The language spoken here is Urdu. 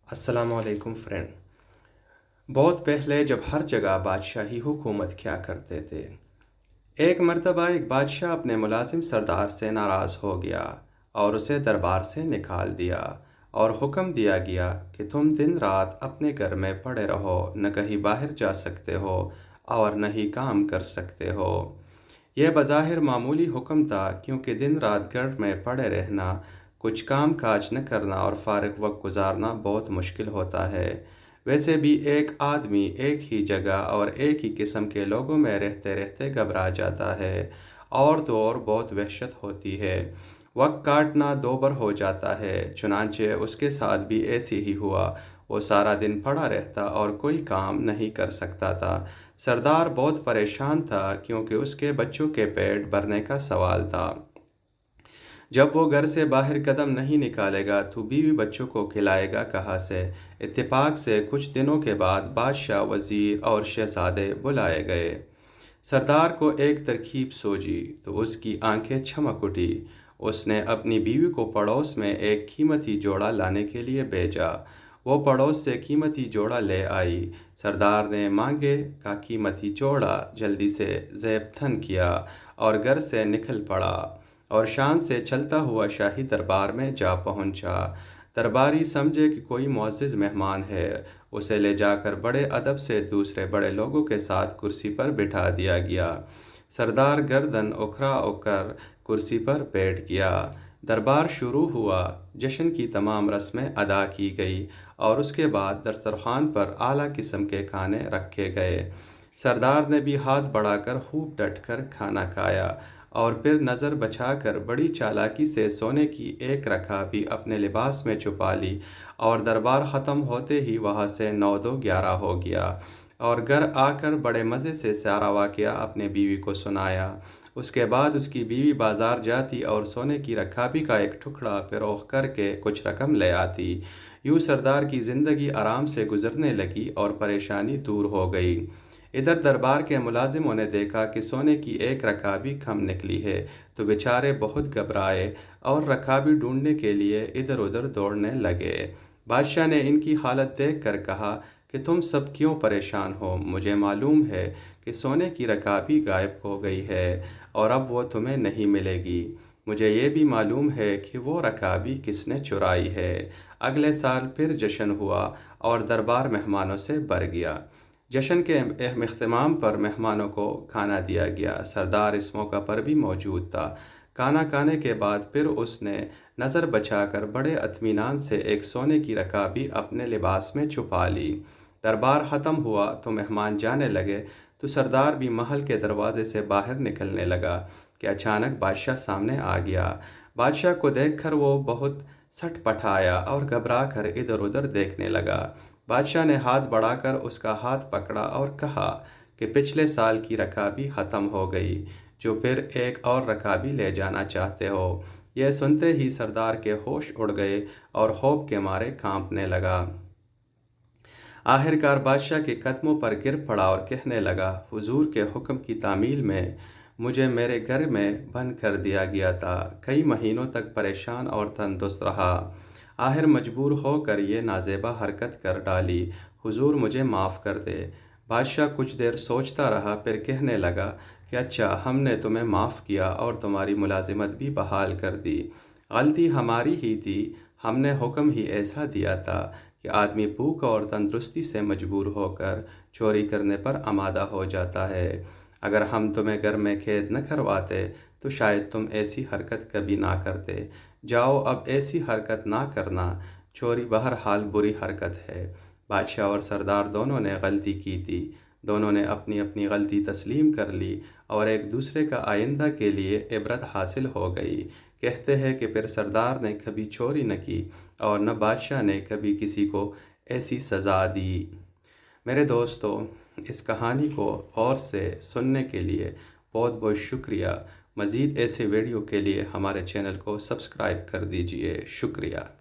السلام علیکم فرینڈ۔ بہت پہلے جب ہر جگہ بادشاہی حکومت کیا کرتے تھے، ایک مرتبہ ایک بادشاہ اپنے ملازم سردار سے ناراض ہو گیا اور اسے دربار سے نکال دیا اور حکم دیا گیا کہ تم دن رات اپنے گھر میں پڑے رہو، نہ کہیں باہر جا سکتے ہو اور نہ ہی کام کر سکتے ہو۔ یہ بظاہر معمولی حکم تھا، کیونکہ دن رات گھر میں پڑے رہنا، کچھ کام کاج نہ کرنا اور فارغ وقت گزارنا بہت مشکل ہوتا ہے۔ ویسے بھی ایک آدمی ایک ہی جگہ اور ایک ہی قسم کے لوگوں میں رہتے رہتے گھبرا جاتا ہے اور تو اور بہت وحشت ہوتی ہے۔ وقت کاٹنا دوبر ہو جاتا ہے۔ چنانچہ اس کے ساتھ بھی ایسے ہی ہوا۔ وہ سارا دن پڑا رہتا اور کوئی کام نہیں کر سکتا تھا۔ سردار بہت پریشان تھا، کیونکہ اس کے بچوں کے پیٹ بھرنے کا سوال تھا۔ جب وہ گھر سے باہر قدم نہیں نکالے گا تو بیوی بچوں کو کھلائے گا کہاں سے؟ اتفاق سے کچھ دنوں کے بعد بادشاہ، وزیر اور شہزادے بلائے گئے۔ سردار کو ایک ترکیب سوجی تو اس کی آنکھیں چمک اٹھی۔ اس نے اپنی بیوی کو پڑوس میں ایک قیمتی جوڑا لانے کے لیے بھیجا۔ وہ پڑوس سے قیمتی جوڑا لے آئی۔ سردار نے مانگے کا قیمتی جوڑا جلدی سے زیب تن کیا اور گھر سے نکل پڑا اور شان سے چلتا ہوا شاہی دربار میں جا پہنچا۔ درباری سمجھے کہ کوئی معزز مہمان ہے۔ اسے لے جا کر بڑے ادب سے دوسرے بڑے لوگوں کے ساتھ کرسی پر بٹھا دیا گیا۔ سردار گردن اکھڑا کر کرسی پر بیٹھ گیا۔ دربار شروع ہوا۔ جشن کی تمام رسمیں ادا کی گئی اور اس کے بعد دسترخوان پر اعلیٰ قسم کے کھانے رکھے گئے۔ سردار نے بھی ہاتھ بڑھا کر خوب ڈٹ کر کھانا کھایا اور پھر نظر بچا کر بڑی چالاکی سے سونے کی ایک رکابی اپنے لباس میں چھپا لی اور دربار ختم ہوتے ہی وہاں سے 9-2-11 ہو گیا اور گھر آ کر بڑے مزے سے سارا واقعہ اپنے بیوی کو سنایا۔ اس کے بعد اس کی بیوی بازار جاتی اور سونے کی رکابی کا ایک ٹکڑا فروخت کر کے کچھ رقم لے آتی۔ یوں سردار کی زندگی آرام سے گزرنے لگی اور پریشانی دور ہو گئی۔ ادھر دربار کے ملازموں نے دیکھا کہ سونے کی ایک رکابی کم نکلی ہے تو بیچارے بہت گھبرائے اور رکابی ڈھونڈنے کے لیے ادھر ادھر دوڑنے لگے۔ بادشاہ نے ان کی حالت دیکھ کر کہا کہ تم سب کیوں پریشان ہو؟ مجھے معلوم ہے کہ سونے کی رکابی غائب ہو گئی ہے اور اب وہ تمہیں نہیں ملے گی۔ مجھے یہ بھی معلوم ہے کہ وہ رکابی کس نے چرائی ہے۔ اگلے سال پھر جشن ہوا اور دربار مہمانوں سے بھر گیا۔ جشن کے اختتام پر مہمانوں کو کھانا دیا گیا۔ سردار اس موقع پر بھی موجود تھا۔ کھانا کھانے کے بعد پھر اس نے نظر بچا کر بڑے اطمینان سے ایک سونے کی رکابی اپنے لباس میں چھپا لی۔ دربار ختم ہوا تو مہمان جانے لگے تو سردار بھی محل کے دروازے سے باہر نکلنے لگا کہ اچانک بادشاہ سامنے آ گیا۔ بادشاہ کو دیکھ کر وہ بہت سٹ پٹایا اور گھبرا کر ادھر ادھر دیکھنے لگا۔ بادشاہ نے ہاتھ بڑھا کر اس کا ہاتھ پکڑا اور کہا کہ پچھلے سال کی رکابی ختم ہو گئی، جو پھر ایک اور رکابی لے جانا چاہتے ہو؟ یہ سنتے ہی سردار کے ہوش اڑ گئے اور خوف کے مارے کانپنے لگا۔ آخرکار بادشاہ کے قدموں پر گر پڑا اور کہنے لگا، حضور کے حکم کی تعمیل میں مجھے میرے گھر میں بند کر دیا گیا تھا۔ کئی مہینوں تک پریشان اور تندرست رہا۔ آخر مجبور ہو کر یہ نازیبا حرکت کر ڈالی۔ حضور مجھے معاف کر دے۔ بادشاہ کچھ دیر سوچتا رہا، پھر کہنے لگا کہ اچھا، ہم نے تمہیں معاف کیا اور تمہاری ملازمت بھی بحال کر دی۔ غلطی ہماری ہی تھی۔ ہم نے حکم ہی ایسا دیا تھا کہ آدمی بھوک اور تندرستی سے مجبور ہو کر چوری کرنے پر آمادہ ہو جاتا ہے۔ اگر ہم تمہیں گھر میں قید نہ کرواتے تو شاید تم ایسی حرکت کبھی نہ کرتے۔ جاؤ، اب ایسی حرکت نہ کرنا۔ چوری بہرحال بری حرکت ہے۔ بادشاہ اور سردار دونوں نے غلطی کی تھی۔ دونوں نے اپنی اپنی غلطی تسلیم کر لی اور ایک دوسرے کا آئندہ کے لیے عبرت حاصل ہو گئی۔ کہتے ہیں کہ پھر سردار نے کبھی چوری نہ کی اور نہ بادشاہ نے کبھی کسی کو ایسی سزا دی۔ میرے دوستو، اس کہانی کو غور سے سننے کے لیے بہت بہت شکریہ۔ مزید ایسے ویڈیو کے لیے ہمارے چینل کو سبسکرائب کر دیجئے۔ شکریہ۔